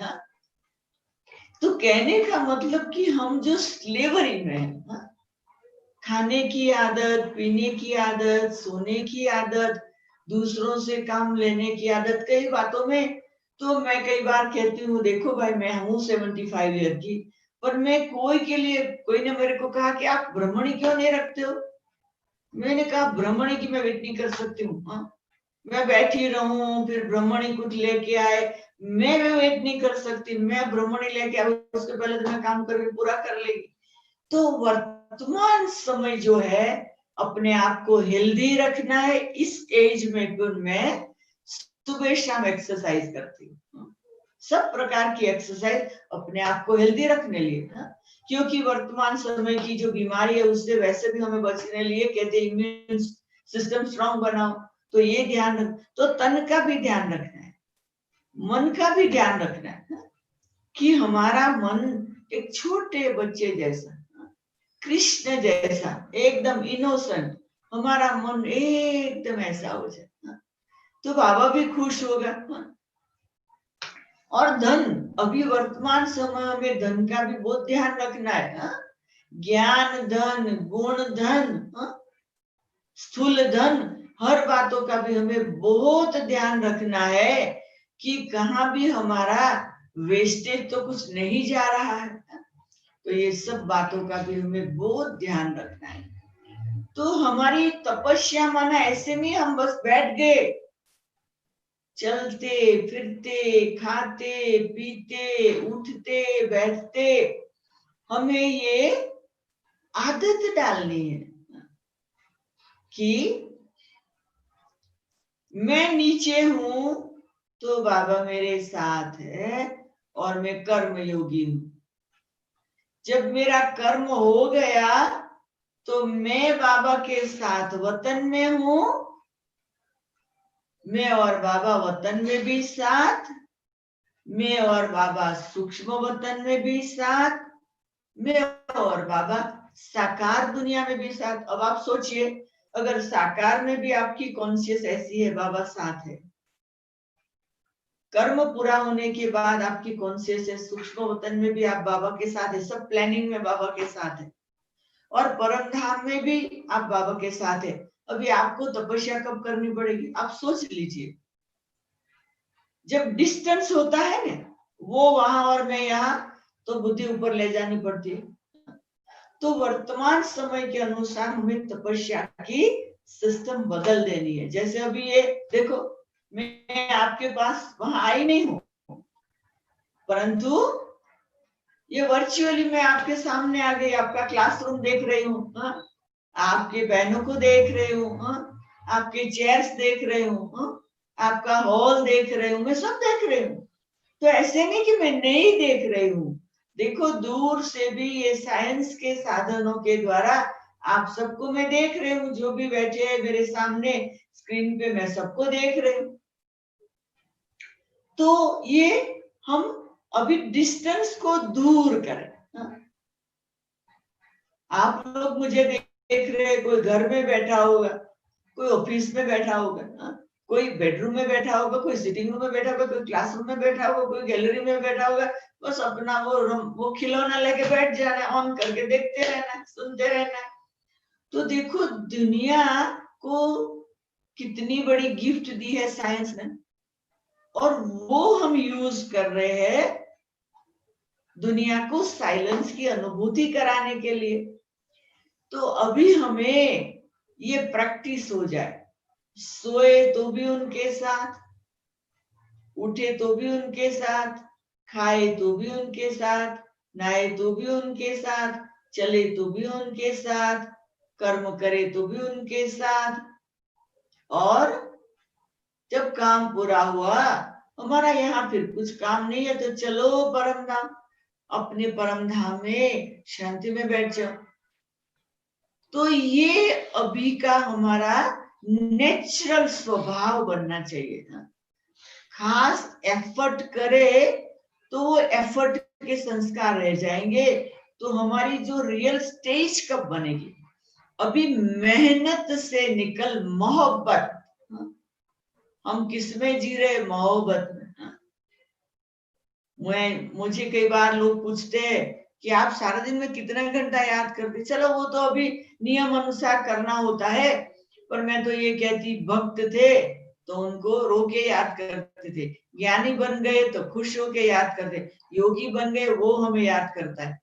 तो कहने का मतलब कि हम जो स्लेवरी में हैं, खाने की आदत, पीने की आदत, सोने की आदत, दूसरों से काम लेने की आदत, कई बातों में तो मैं कई बार कहती हूँ, देखो भाई मैं हूँ 75 ईयर की, पर मैं कोई के लिए, कोई ने मेरे को कहा कि आप ब्राह्मणी क्यों नहीं रखते हो? मैंने कहा ब्राह्मणी की मैं वेट नहीं कर सकती हूँ, मैं बैठी रहूं फिर ब्राह्मणी कुछ लेके आए, मैं वेट नहीं कर सकती, मैं ब्राह्मणी लेके आऊँ उसके पहले तो मैं काम करके पूरा कर लेगी। तो वर्तमान समय जो है, अपने आप को हेल्दी रखना है। इस एज में मैं सुबह शाम एक्सरसाइज करती हूँ, सब प्रकार की एक्सरसाइज अपने आप को हेल्दी रखने लिए, क्योंकि वर्तमान समय की जो बीमारी है उससे वैसे भी हमें बचने लिए कहते हैं इम्यून सिस्टम स्ट्रांग बनाओ, तो ये ध्यान रख, तो तन का भी ध्यान रखना है, मन का भी ध्यान रखना है, कि हमारा मन एक छोटे बच्चे जैसा, कृष्ण जैसा एकदम इनोसेंट, हमारा मन एकदम ऐसा हो जाए, तो बाबा भी खुश होगा। और धन, अभी वर्तमान समय में धन का भी बहुत ध्यान रखना है, ज्ञान धन, गुण धन, स्थूल धन, हर बातों का भी हमें बहुत ध्यान रखना है कि कहाँ भी हमारा वेस्टेज तो कुछ नहीं जा रहा है, तो ये सब बातों का भी हमें बहुत ध्यान रखना है। तो हमारी तपस्या माना ऐसे में हम बस बैठ गए, चलते फिरते खाते पीते उठते बैठते, हमें ये आदत डालनी है कि मैं नीचे हूं तो बाबा मेरे साथ है और मैं कर्म योगी हूं। जब मेरा कर्म हो गया तो मैं बाबा के साथ वतन में हूं, मैं और बाबा वतन में भी साथ, मैं और बाबा सूक्ष्म वतन में भी साथ, मैं और बाबा साकार दुनिया में भी साथ। अब आप सोचिए, अगर साकार में भी आपकी कॉन्शियस ऐसी है बाबा साथ है, कर्म पूरा होने के बाद आपकी कॉन्शियस है सूक्ष्म वतन में भी आप बाबा के साथ है, सब प्लानिंग में बाबा के साथ है, और परम धाम में भी आप बाबा के साथ है। अभी आपको तपस्या कब करनी पड़ेगी आप सोच लीजिए, जब डिस्टेंस होता है ना, वो वहां और मैं यहाँ, तो बुद्धि ऊपर ले जानी पड़ती है। तो वर्तमान समय के अनुसार हमें तपस्या की सिस्टम बदल देनी है। जैसे अभी ये देखो, मैं आपके पास वहां आई नहीं हूं, परंतु ये वर्चुअली मैं आपके सामने आ गई, आपका क्लासरूम देख रही हूँ, आपके बहनों को देख रही हूँ, आपके चेयर्स देख रही हूँ, आपका हॉल देख रही हूँ, मैं सब देख रही हूँ। तो ऐसे नहीं कि मैं नहीं देख रही हूँ, देखो दूर से भी ये साइंस के साधनों के द्वारा आप सबको मैं देख रही हूँ, जो भी बैठे हैं मेरे सामने स्क्रीन पे मैं सबको देख रही हूँ। तो ये हम अभी डिस्टेंस को दूर करें। आप लोग मुझे देख रहे हैं, कोई घर में बैठा होगा, कोई ऑफिस में बैठा होगा, कोई बेडरूम में बैठा होगा, कोई सिटिंग रूम में बैठा होगा, कोई क्लासरूम में बैठा होगा, कोई गैलरी में बैठा होगा, बस अपना वो खिलौना लेके बैठ जाना, ऑन करके देखते रहना, सुनते रहना। तो देखो दुनिया को कितनी बड़ी गिफ्ट दी है साइंस ने, और वो हम यूज कर रहे हैं दुनिया को साइलेंस की अनुभूति कराने के लिए। तो अभी हमें ये प्रैक्टिस हो जाए, सोए तो भी उनके साथ, उठे तो भी उनके साथ, खाए तो भी उनके साथ, नहाए तो भी उनके साथ, चले तो भी उनके साथ, कर्म करे तो भी उनके साथ, और जब काम पूरा हुआ, हमारा यहाँ फिर कुछ काम नहीं है तो चलो परम धाम, अपने परम धाम में शांति में बैठ जाओ। तो ये अभी का हमारा नेचुरल स्वभाव बनना चाहिए था। खास एफर्ट करे तो वो एफर्ट के संस्कार रह जाएंगे, तो हमारी जो रियल स्टेज कब बनेगी? अभी मेहनत से निकल मोहब्बत, हम किस में जी रहे? मोहब्बत में। मुझे कई बार लोग पूछते हैं कि आप सारा दिन में कितना घंटा याद करते। चलो वो तो अभी नियम अनुसार करना होता है, पर मैं तो ये कहती, भक्त थे तो उनको रो के याद करते थे, ज्ञानी बन गए तो खुश होके याद करते, योगी बन गए वो हमें याद करता है।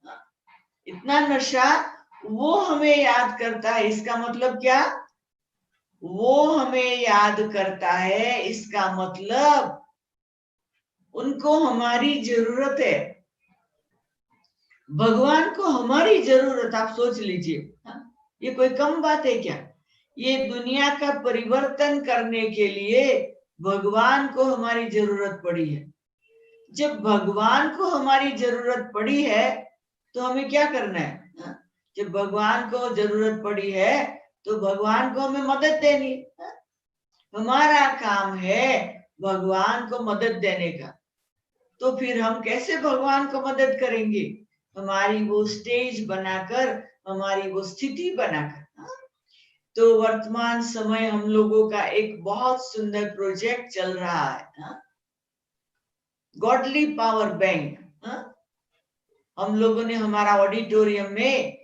इतना नशा, वो हमें याद करता है, इसका मतलब क्या? वो हमें याद करता है, इसका मतलब उनको हमारी जरूरत है। भगवान को हमारी जरूरत, आप सोच लीजिए। ये कोई कम बात है क्या? ये दुनिया का परिवर्तन करने के लिए भगवान को हमारी जरूरत पड़ी है। जब भगवान को हमारी जरूरत पड़ी है तो हमें क्या करना है? जब भगवान को जरूरत पड़ी है तो भगवान को हमें मदद देनी है। हमारा काम है भगवान को मदद देने का। तो फिर हम कैसे भगवान को मदद करेंगे? हमारी वो स्टेज बनाकर, हमारी वो स्थिति बनाकर। तो वर्तमान समय हम लोगों का एक बहुत सुंदर प्रोजेक्ट चल रहा है, गॉडली पावर बैंक। हम लोगों ने हमारा ऑडिटोरियम में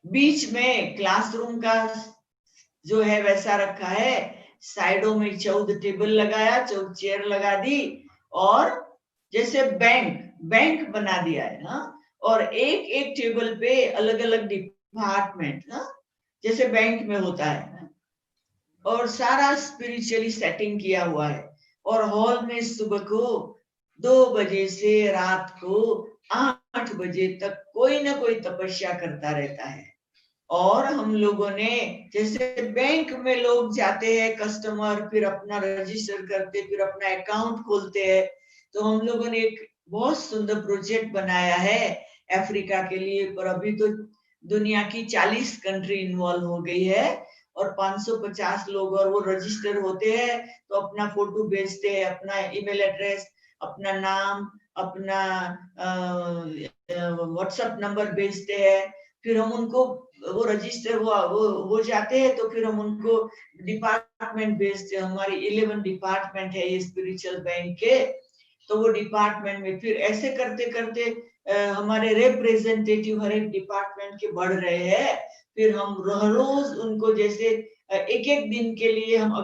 बीच में क्लासरूम का जो है वैसा रखा है, साइडों में 14 टेबल लगाया, 14 चेयर लगा दी, और जैसे बैंक बना दिया है ना। और एक एक टेबल पे अलग अलग डिपार्टमेंट, जैसे बैंक में होता है, और सारा स्पिरिचुअली सेटिंग किया हुआ है। और हॉल में सुबह को 2 बजे से रात को 8 बजे तक कोई ना कोई तपस्या करता रहता है। और हम लोगों ने, जैसे बैंक में लोग जाते हैं कस्टमर, फिर अपना रजिस्टर करते, फिर अपना अकाउंट खोलते हैं, तो हम लोगों ने एक बहुत सुंदर प्रोजेक्ट बनाया है अफ्रीका के लिए। पर अभी तो दुनिया की 40 कंट्री इन्वॉल्व हो गई है और 550 लोग, और वो रजिस्टर होते हैं तो अपना फोटो भेजते हैं, अपना ईमेल एड्रेस, अपना नाम, अपना व्हाट्सएप नंबर भेजते हैं। फिर हम उनको, वो रजिस्टर हो जाते हैं तो फिर हम उनको डिपार्टमेंट भेजते हैं। हमारी 11 डिपार्टमेंट है ये स्पिरिचुअल बैंक के, तो वो डिपार्टमेंट में फिर ऐसे करते करते हमारे रिप्रेजेंटेटिव हर एक डिपार्टमेंट के बढ़ रहे हैं। फिर हम रोज उनको, जैसे एक एक दिन के लिए हम,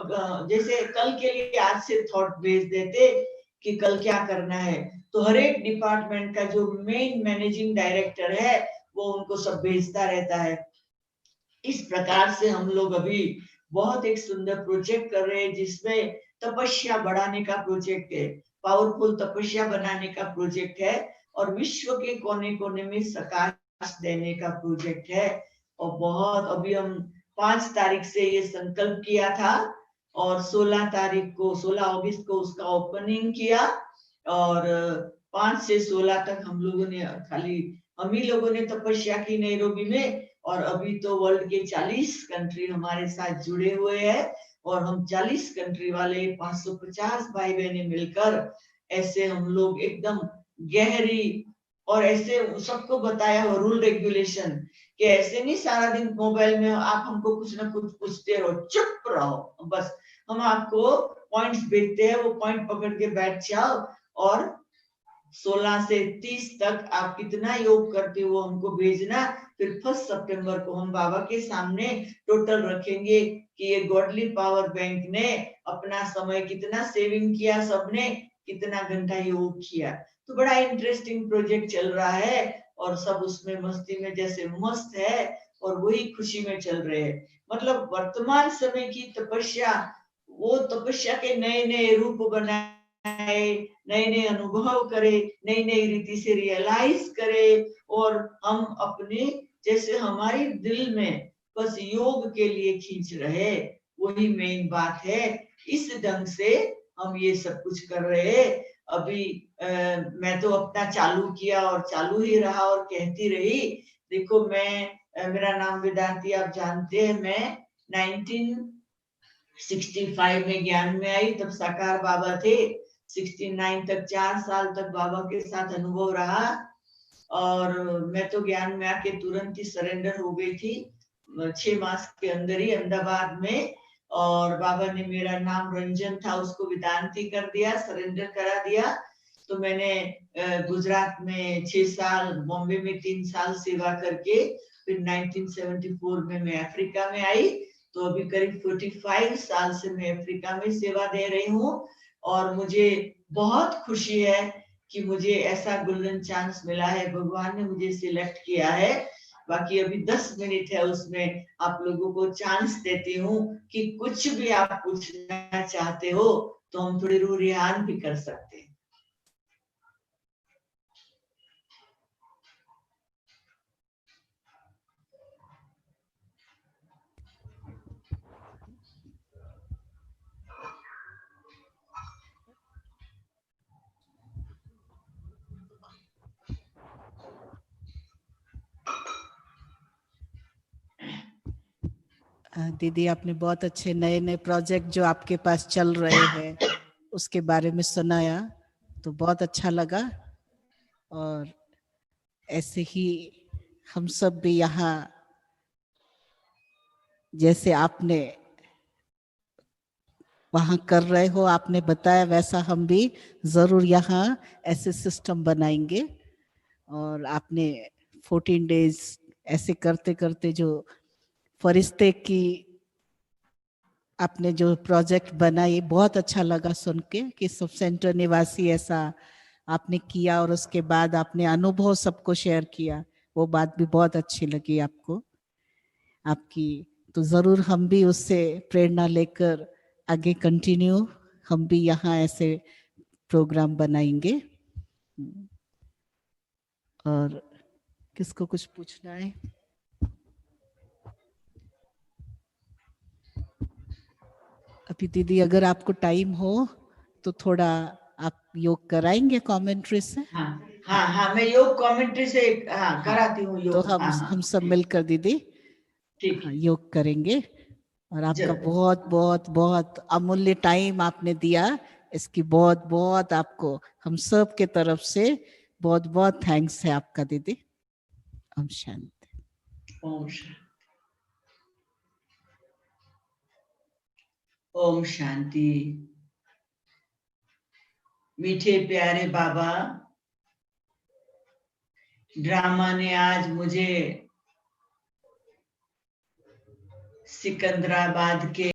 जैसे कल के लिए आज से थॉट भेज देते कि कल क्या करना है, तो हर एक डिपार्टमेंट का जो मेन मैनेजिंग डायरेक्टर है वो उनको सब भेजता रहता है। इस प्रकार से हम लोग अभी बहुत एक सुंदर प्रोजेक्ट कर रहे हैं, जिसमें तपस्या बढ़ाने का प्रोजेक्ट है, पावरफुल तपस्या बनाने का प्रोजेक्ट है, और विश्व के कोने कोने में प्रकाश देने का प्रोजेक्ट है। और बहुत, अभी हम 5 तारीख से ये संकल्प किया था, और 16 तारीख को, 16 अगस्त को उसका ओपनिंग किया, और 5 से 16 तक हम लोगों ने, खाली हम ही लोगों ने तपस्या की नैरोबी में। और अभी तो वर्ल्ड के 40 कंट्री हमारे साथ जुड़े हुए हैं, और हम 40 कंट्री वाले 550 भाई बहने मिलकर ऐसे हम लोग एकदम गहरी, और ऐसे सबको बताया हो रूल रेगुलेशन कि ऐसे नहीं सारा दिन मोबाइल में आप हमको कुछ ना कुछ पूछते रहो, चुप रहो बस। हम आपको पॉइंट्स भेजते हैं, वो पॉइंट पकड़ के बैठ जाओ, और 16 से 30 तक आप कितना योग करते हो हमको भेजना। फिर 1 सितंबर को हम बाबा के सामने टोटल रखेंगे कि ये गॉडली पावर बैंक ने अपना समय कितना सेविंग किया, सबने कितना घंटा योग किया। तो बड़ा इंटरेस्टिंग प्रोजेक्ट चल रहा है, और सब उसमें मस्ती में जैसे मस्त है, और वही खुशी में चल रहे हैं। मतलब वर्तमान समय की तपस्या, वो तपस्या के नए नए रूप बनाए, नए नए अनुभव करे, नई नई रीति से रियलाइज करे, और हम अपने, जैसे हमारी दिल में बस योग के लिए खींच रहे, वही मेन बात है। इस ढंग से हम ये सब कुछ कर रहे हैं। अभी मैं तो अपना चालू किया और चालू ही रहा और कहती रही। देखो मेरा नाम वेदांती आप जानते हैं। मैं 1965 में ज्ञान में आई, तब साकार बाबा थे। 69 तक 4 साल तक बाबा के साथ अनुभव रहा, और मैं तो ज्ञान में आके तुरंत ही सरेंडर हो गई थी 6 मास के अंदर ही अहमदाबाद में। और बाबा ने, मेरा नाम रंजन था, उसको वेदांती कर दिया, सरेंडर करा दिया। तो मैंने गुजरात में 6 साल, बॉम्बे में 3 साल सेवा करके फिर 1974 में मैं अफ्रीका में आई। तो अभी करीब 45 साल से मैं अफ्रीका में सेवा दे रही हूँ और मुझे बहुत खुशी है कि मुझे ऐसा गोल्डन चांस मिला है, भगवान ने मुझे सिलेक्ट किया है। बाकी अभी 10 मिनट है, उसमें आप लोगों को चांस देती हूँ कि कुछ भी आप पूछना चाहते हो तो हम थोड़ी रू रिहान भी कर सकते हैं। दीदी, आपने बहुत अच्छे नए नए प्रोजेक्ट जो आपके पास चल रहे हैं उसके बारे में सुनाया, तो बहुत अच्छा लगा। और ऐसे ही हम सब भी यहाँ, जैसे आपने वहाँ कर रहे हो, आपने बताया वैसा हम भी जरूर यहाँ ऐसे सिस्टम बनाएंगे। और आपने 14 डेज ऐसे करते करते जो फरिश्ते की आपने जो प्रोजेक्ट बनाई, बहुत अच्छा लगा सुन के कि सब सेंटर निवासी ऐसा आपने किया और उसके बाद आपने अनुभव सबको शेयर किया। वो बात भी बहुत अच्छी लगी आपको आपकी। तो जरूर हम भी उससे प्रेरणा लेकर आगे कंटिन्यू हम भी यहाँ ऐसे प्रोग्राम बनाएंगे। और किसको कुछ पूछना है? अभी दीदी अगर आपको टाइम हो तो थोड़ा आप योग कराएंगे कमेंट्री से? हाँ हाँ हाँ, मैं योग कमेंट्री से हाँ कराती हूँ तो योग। हाँ हाँ हम सब मिलकर दीदी ठीक हाँ है। योग करेंगे। और आपका जरूर। बहुत बहुत बहुत अमूल्य टाइम आपने दिया, इसकी बहुत बहुत आपको हम सब के तरफ से बहुत बहुत थैंक्स है आपका दीदी। ओम शांति। ओम शांति। ओम शांति। मीठे प्यारे बाबा, ड्रामा ने आज मुझे सिकंदराबाद के